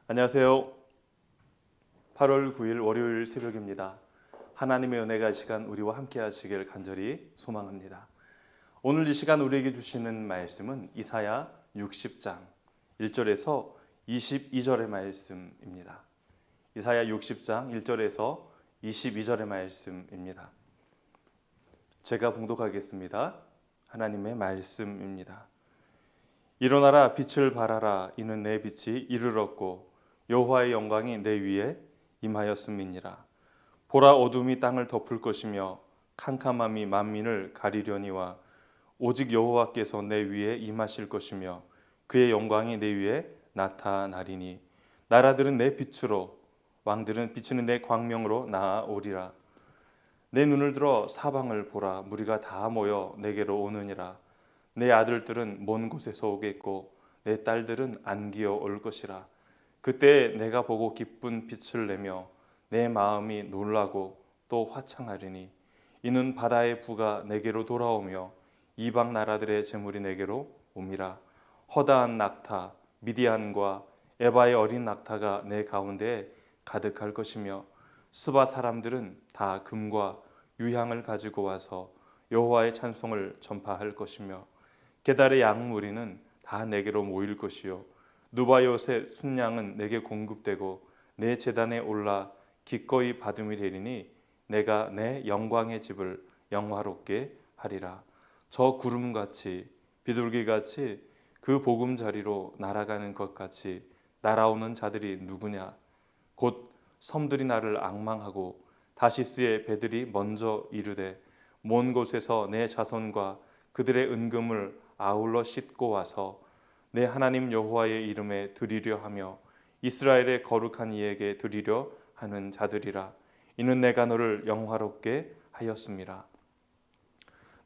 안녕하세요. 8월 9일 월요일 새벽입니다. 하나님의 은혜가 이 시간 우리와 함께 하시길 간절히 소망합니다. 오늘 이 시간 우리에게 주시는 말씀은 이사야 60장 1절에서 22절의 말씀입니다. 이사야 60장 1절에서 22절의 말씀입니다. 제가 봉독하겠습니다. 하나님의 말씀입니다. 일어나라, 빛을 발하라. 이는 내 빛이 이르렀고 여호와의 영광이 내 위에 임하였음이니라. 보라, 어둠이 땅을 덮을 것이며 캄캄함이 만민을 가리려니와 오직 여호와께서 내 위에 임하실 것이며 그의 영광이 내 위에 나타나리니 나라들은 내 빛으로 왕들은 비치는 내 광명으로 나아오리라. 내 눈을 들어 사방을 보라. 무리가 다 모여 내게로 오느니라. 내 아들들은 먼 곳에서 오겠고 내 딸들은 안기어 올 것이라. 그때 내가 보고 기쁜 빛을 내며 내 마음이 놀라고 또 화창하리니 이는 바다의 부가 내게로 돌아오며 이방 나라들의 재물이 내게로 옴이라. 허다한 낙타 미디안과 에바의 어린 낙타가 내 가운데에 가득할 것이며 스바 사람들은 다 금과 유향을 가지고 와서 여호와의 찬송을 전파할 것이며 게달의 양무리는 다 내게로 모일 것이요 누바요새 순양은 내게 공급되고 내 제단에 올라 기꺼이 받음이 되리니 내가 내 영광의 집을 영화롭게 하리라. 저 구름같이 비둘기같이 그 보금자리로 날아가는 것 같이 날아오는 자들이 누구냐? 곧 섬들이 나를 앙망하고 다시스의 배들이 먼저 이르되 먼 곳에서 내 자손과 그들의 은금을 아울러 싣고 와서 내 하나님 여호와의 이름에 드리려 하며 이스라엘의 거룩한 이에게 드리려 하는 자들이라. 이는 내가 너를 영화롭게 하였음이라.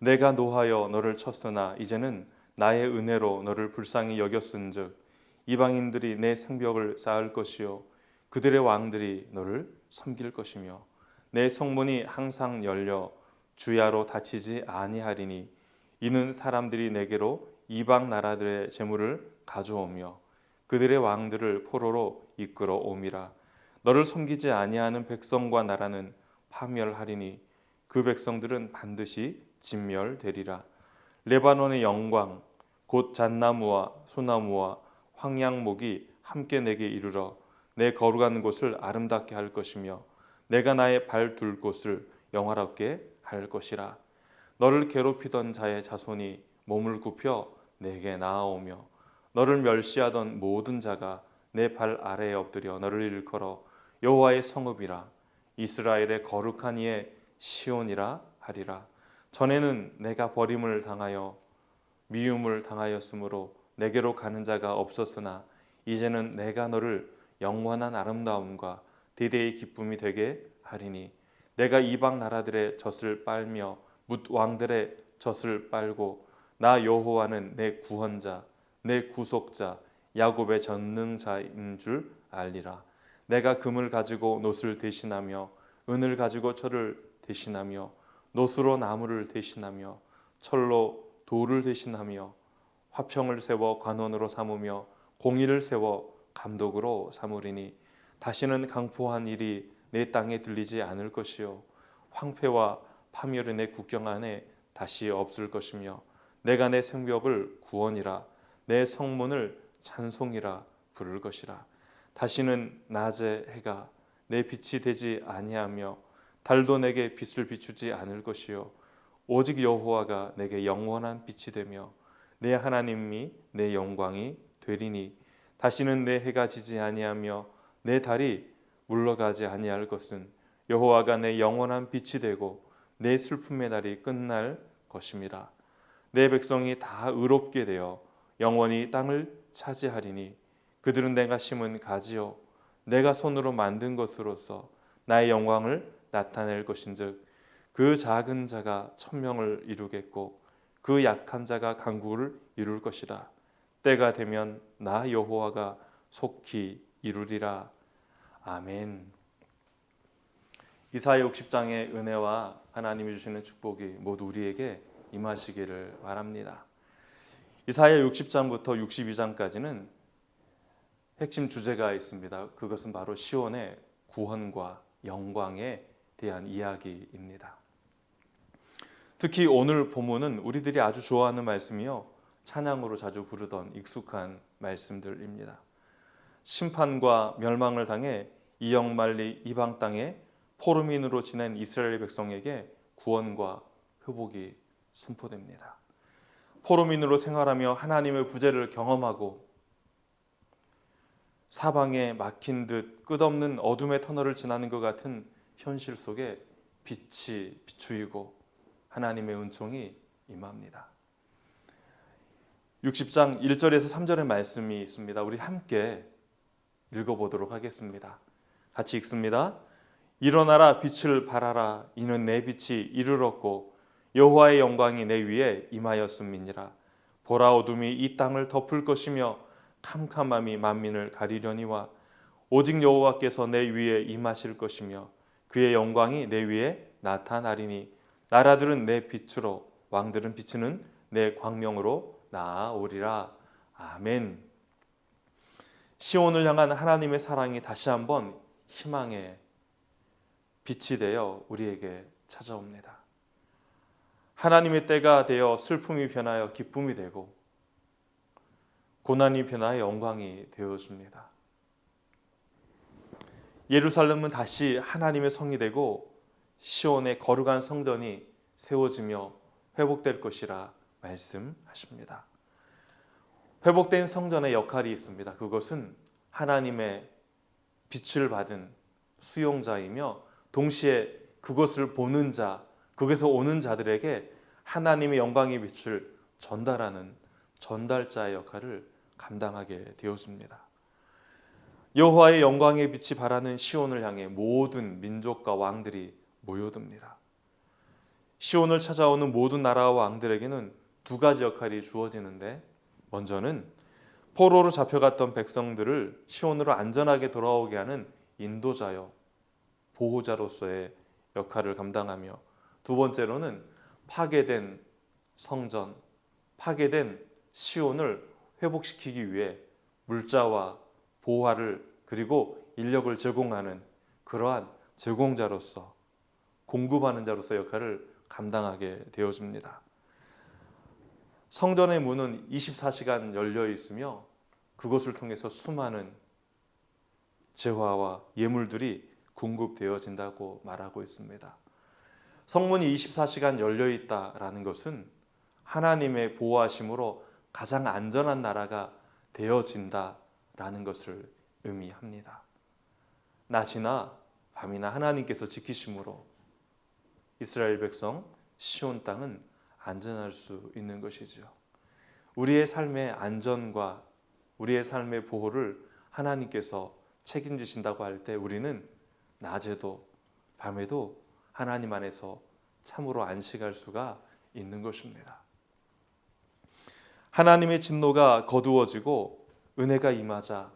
내가 노하여 너를 쳤으나 이제는 나의 은혜로 너를 불쌍히 여겼은즉 이방인들이 내 성벽을 쌓을 것이요 그들의 왕들이 너를 섬길 것이며 내 성문이 항상 열려 주야로 닫히지 아니하리니 이는 사람들이 내게로 이방 나라들의 재물을 가져오며 그들의 왕들을 포로로 이끌어 옴이라. 너를 섬기지 아니하는 백성과 나라는 파멸하리니 그 백성들은 반드시 진멸되리라. 레바논의 영광 곧 잣나무와 소나무와 황양목이 함께 내게 이르러 내 거룩한 곳을 아름답게 할 것이며 내가 나의 발 둘 곳을 영화롭게 할 것이라. 너를 괴롭히던 자의 자손이 몸을 굽혀 내게 나아오며 너를 멸시하던 모든 자가 내 발 아래에 엎드려 너를 일컬어 여호와의 성읍이라 이스라엘의 거룩한 이의 시온이라 하리라. 전에는 내가 버림을 당하여 미움을 당하였으므로 내게로 가는 자가 없었으나 이제는 내가 너를 영원한 아름다움과 대대의 기쁨이 되게 하리니 내가 이방 나라들의 젖을 빨며 뭇 왕들의 젖을 빨고 나 여호와는 내 구원자 내 구속자 야곱의 전능자인 줄 알리라. 내가 금을 가지고 놋을 대신하며 은을 가지고 철을 대신하며 놋으로 나무를 대신하며 철로 돌을 대신하며 화평을 세워 관원으로 삼으며 공의를 세워 감독으로 삼으리니 다시는 강포한 일이 내 땅에 들리지 않을 것이요 황폐와 파멸이 내 국경 안에 다시 없을 것이며 내가 내 성벽을 구원이라 내 성문을 찬송이라 부를 것이라. 다시는 낮에 해가 내 빛이 되지 아니하며 달도 내게 빛을 비추지 않을 것이요 오직 여호와가 내게 영원한 빛이 되며 내 하나님이 내 영광이 되리니 다시는 내 해가 지지 아니하며 내 달이 물러가지 아니할 것은 여호와가 내 영원한 빛이 되고 내 슬픔의 날이 끝날 것임이라. 내 백성이 다 의롭게 되어 영원히 땅을 차지하리니 그들은 내가 심은 가지요 내가 손으로 만든 것으로서 나의 영광을 나타낼 것인즉 그 작은 자가 천명을 이루겠고 그 약한 자가 강구를 이룰 것이라. 때가 되면 나 여호와가 속히 이루리라. 아멘. 이사야 60장의 은혜와 하나님이 주시는 축복이 모두 우리에게 임하시기를 바랍니다. 이사야 60장부터 62장까지는 핵심 주제가 있습니다. 그것은 바로 시온의 구원과 영광에 대한 이야기입니다. 특히 오늘 본문은 우리들이 아주 좋아하는 말씀이요, 찬양으로 자주 부르던 익숙한 말씀들입니다. 심판과 멸망을 당해 이역말리 이방 땅에 포로민으로 지낸 이스라엘 백성에게 구원과 회복이 선포됩니다. 포로민으로 생활하며 하나님의 구제를 경험하고 사방에 막힌 듯 끝없는 어둠의 터널을 지나는 것 같은 현실 속에 빛이 비추이고 하나님의 은총이 임합니다. 60장 1절에서 3절의 말씀이 있습니다. 우리 함께 읽어보도록 하겠습니다. 같이 읽습니다. 일어나라, 빛을 발하라. 이는 내 빛이 이르렀고 여호와의 영광이 내 위에 임하였음이니라. 보라, 어둠이 이 땅을 덮을 것이며 캄캄함이 만민을 가리려니와 오직 여호와께서 내 위에 임하실 것이며 그의 영광이 내 위에 나타나리니 나라들은 내 빛으로 왕들은 비추는 내 광명으로 나아오리라. 아멘. 시온을 향한 하나님의 사랑이 다시 한번 희망의 빛이 되어 우리에게 찾아옵니다. 하나님의 때가 되어 슬픔이 변하여 기쁨이 되고 고난이 변하여 영광이 되어줍니다. 예루살렘은 다시 하나님의 성이 되고 시온의 거룩한 성전이 세워지며 회복될 것이라 말씀하십니다. 회복된 성전의 역할이 있습니다. 그것은 하나님의 빛을 받은 수용자이며 동시에 그것을 보는 자, 거기서 오는 자들에게 하나님의 영광의 빛을 전달하는 전달자의 역할을 감당하게 되었습니다. 여호와의 영광의 빛이 발하는 시온을 향해 모든 민족과 왕들이 모여듭니다. 시온을 찾아오는 모든 나라와 왕들에게는 두 가지 역할이 주어지는데, 먼저는 포로로 잡혀갔던 백성들을 시온으로 안전하게 돌아오게 하는 인도자요, 보호자로서의 역할을 감당하며, 두 번째로는 파괴된 성전, 파괴된 시온을 회복시키기 위해 물자와 보화를 그리고 인력을 제공하는 그러한 제공자로서, 공급하는 자로서 역할을 감당하게 되어집니다. 성전의 문은 24시간 열려 있으며 그것을 통해서 수많은 재화와 예물들이 공급되어진다고 말하고 있습니다. 성문이 24시간 열려 있다라는 것은 하나님의 보호하심으로 가장 안전한 나라가 되어진다라는 것을 의미합니다. 낮이나 밤이나 하나님께서 지키심으로 이스라엘 백성 시온 땅은 안전할 수 있는 것이죠. 우리의 삶의 안전과 우리의 삶의 보호를 하나님께서 책임지신다고 할 때 우리는 낮에도 밤에도 하나님 안에서 참으로 안식할 수가 있는 것입니다. 하나님의 진노가 거두어지고 은혜가 임하자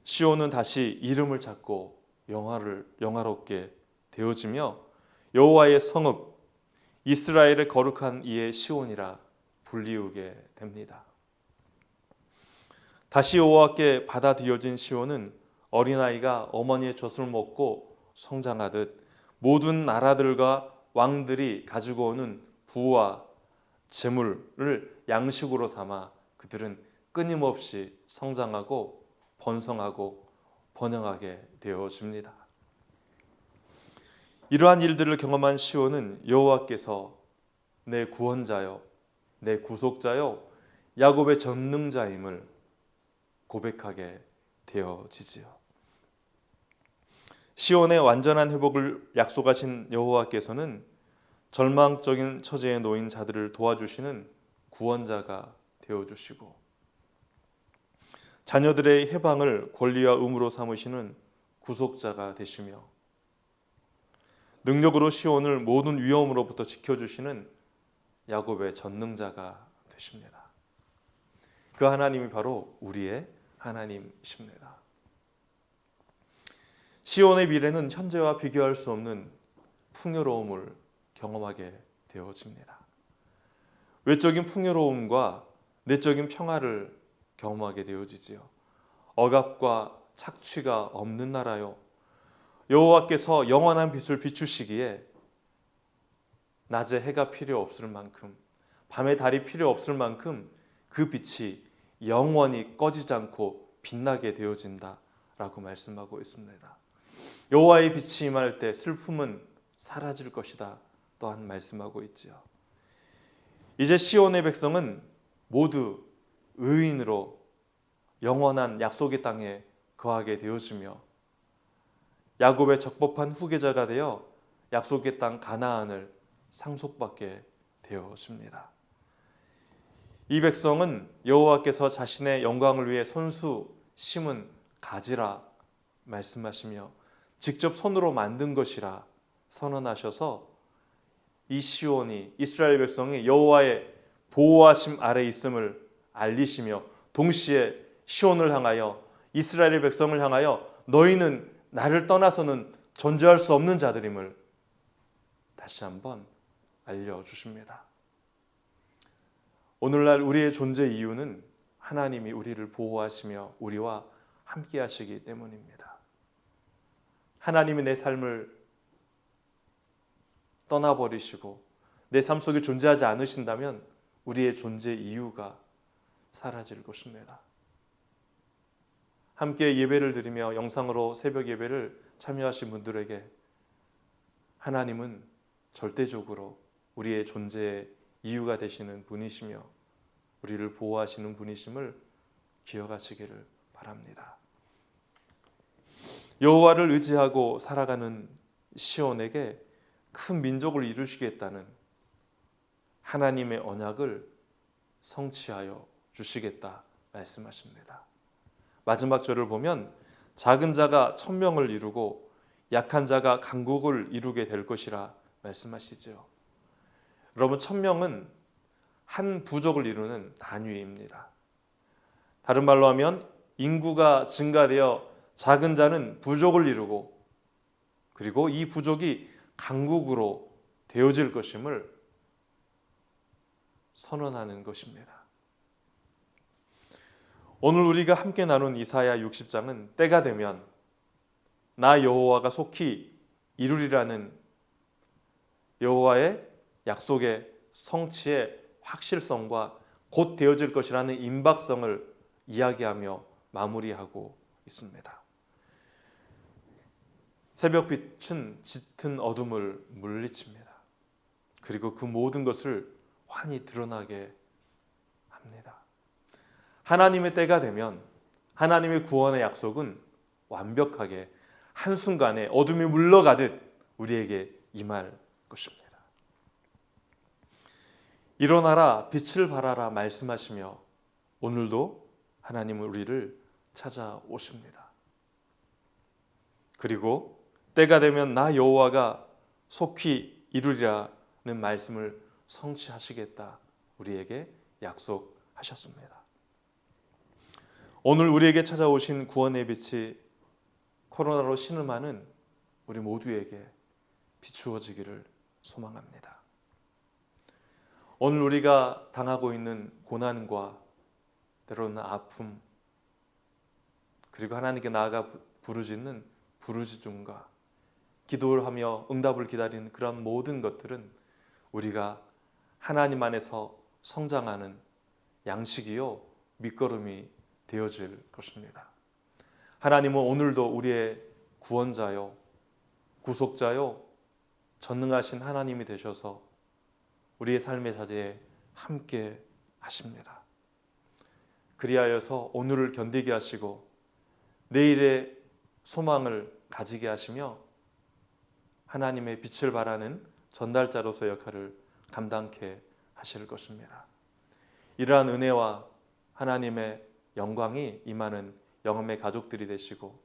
시온은 다시 이름을 찾고 영화롭게 되어지며 여호와의 성읍 이스라엘의 거룩한 이의 시온이라 불리우게 됩니다. 다시 여호와께 받아들여진 시온은 어린아이가 어머니의 젖을 먹고 성장하듯 모든 나라들과 왕들이 가지고 오는 부와 재물을 양식으로 삼아 그들은 끊임없이 성장하고 번성하고 번영하게 되어집니다. 이러한 일들을 경험한 시온은 여호와께서 내 구원자요, 내 구속자요, 야곱의 전능자임을 고백하게 되어지지요. 시온의 완전한 회복을 약속하신 여호와께서는 절망적인 처지에 놓인 자들을 도와주시는 구원자가 되어주시고 자녀들의 해방을 권리와 의무로 삼으시는 구속자가 되시며 능력으로 시온을 모든 위험으로부터 지켜주시는 야곱의 전능자가 되십니다. 그 하나님이 바로 우리의 하나님이십니다. 시온의 미래는 현재와 비교할 수 없는 풍요로움을 경험하게 되어집니다. 외적인 풍요로움과 내적인 평화를 경험하게 되어지지요. 억압과 착취가 없는 나라요. 여호와께서 영원한 빛을 비추시기에 낮에 해가 필요 없을 만큼, 밤에 달이 필요 없을 만큼 그 빛이 영원히 꺼지지 않고 빛나게 되어진다라고 말씀하고 있습니다. 여호와의 빛이 임할 때 슬픔은 사라질 것이다 또한 말씀하고 있지요. 이제 시온의 백성은 모두 의인으로 영원한 약속의 땅에 거하게 되어지며 야곱의 적법한 후계자가 되어 약속의 땅 가나안을 상속받게 되어집니다. 이 백성은 여호와께서 자신의 영광을 위해 손수 심은 가지라 말씀하시며 직접 손으로 만든 것이라 선언하셔서 이 시온이, 이스라엘 백성이 여호와의 보호하심 아래 있음을 알리시며 동시에 시온을 향하여, 이스라엘의 백성을 향하여 너희는 나를 떠나서는 존재할 수 없는 자들임을 다시 한번 알려주십니다. 오늘날 우리의 존재 이유는 하나님이 우리를 보호하시며 우리와 함께 하시기 때문입니다. 하나님이 내 삶을 떠나버리시고 내 삶 속에 존재하지 않으신다면 우리의 존재 이유가 사라질 것입니다. 함께 예배를 드리며 영상으로 새벽 예배를 참여하신 분들에게 하나님은 절대적으로 우리의 존재의 이유가 되시는 분이시며 우리를 보호하시는 분이심을 기억하시기를 바랍니다. 여호와를 의지하고 살아가는 시온에게 큰 민족을 이루시겠다는 하나님의 언약을 성취하여 주시겠다 말씀하십니다. 마지막 절을 보면 작은 자가 천명을 이루고 약한 자가 강국을 이루게 될 것이라 말씀하시죠. 여러분, 천명은 한 부족을 이루는 단위입니다. 다른 말로 하면 인구가 증가되어 작은 자는 부족을 이루고 그리고 이 부족이 강국으로 되어질 것임을 선언하는 것입니다. 오늘 우리가 함께 나눈 이사야 60장은 때가 되면 나 여호와가 속히 이루리라는 여호와의 약속의 성취의 확실성과 곧 되어질 것이라는 임박성을 이야기하며 마무리하고 있습니다. 새벽빛은 짙은 어둠을 물리칩니다. 그리고 그 모든 것을 환히 드러나게 합니다. 하나님의 때가 되면 하나님의 구원의 약속은 완벽하게 한순간에 어둠이 물러가듯 우리에게 임할 것입니다. 일어나라 빛을 발하라 말씀하시며 오늘도 하나님은 우리를 찾아오십니다. 그리고 때가 되면 나 여호와가 속히 이루리라는 말씀을 성취하시겠다 우리에게 약속하셨습니다. 오늘 우리에게 찾아오신 구원의 빛이 코로나로 신음하는 우리 모두에게 비추어지기를 소망합니다. 오늘 우리가 당하고 있는 고난과 때로는 아픔, 그리고 하나님께 나아가 부르짖는 부르짖음과 기도를 하며 응답을 기다리는 그런 모든 것들은 우리가 하나님 안에서 성장하는 양식이요 밑거름이 되어질 것입니다. 하나님은 오늘도 우리의 구원자요 구속자요 전능하신 하나님이 되셔서 우리의 삶의 자리에 함께 하십니다. 그리하여서 오늘을 견디게 하시고 내일의 소망을 가지게 하시며 하나님의 빛을 발하는 전달자로서 역할을 감당케 하실 것입니다. 이러한 은혜와 하나님의 영광이 임하는 영험의 가족들이 되시고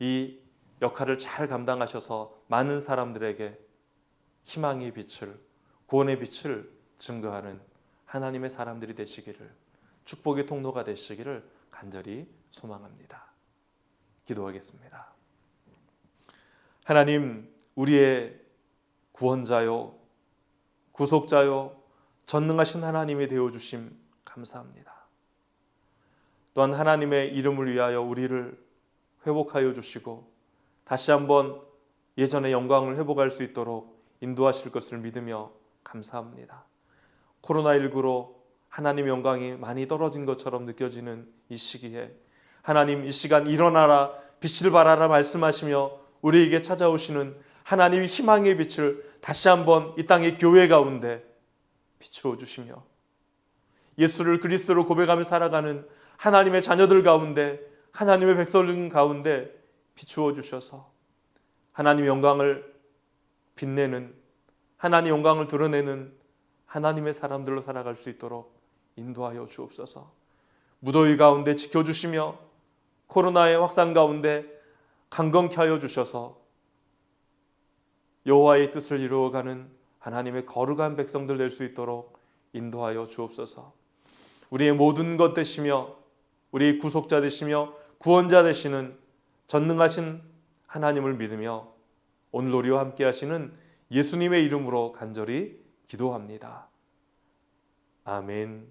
이 역할을 잘 감당하셔서 많은 사람들에게 희망의 빛을, 구원의 빛을 증거하는 하나님의 사람들이 되시기를, 축복의 통로가 되시기를 간절히 소망합니다. 기도하겠습니다. 하나님, 우리의 구원자요 구속자요 전능하신 하나님이 되어주심 감사합니다. 또한 하나님의 이름을 위하여 우리를 회복하여 주시고 다시 한번 예전의 영광을 회복할 수 있도록 인도하실 것을 믿으며 감사합니다. 코로나19로 하나님의 영광이 많이 떨어진 것처럼 느껴지는 이 시기에 하나님, 이 시간 일어나라, 빛을 발하라 말씀하시며 우리에게 찾아오시는 하나님의 희망의 빛을 다시 한번 이 땅의 교회 가운데 비추어 주시며 예수를 그리스도로 고백하며 살아가는 하나님의 자녀들 가운데, 하나님의 백성 가운데 비추어 주셔서 하나님의 영광을 빛내는, 하나님의 영광을 드러내는 하나님의 사람들로 살아갈 수 있도록 인도하여 주옵소서. 무더위 가운데 지켜주시며 코로나의 확산 가운데 강건케 하여 주셔서 여호와의 뜻을 이루어가는 하나님의 거룩한 백성들 될 수 있도록 인도하여 주옵소서. 우리의 모든 것 되시며 우리의 구속자 되시며 구원자 되시는 전능하신 하나님을 믿으며 오늘 우리와 함께 하시는 예수님의 이름으로 간절히 기도합니다. 아멘.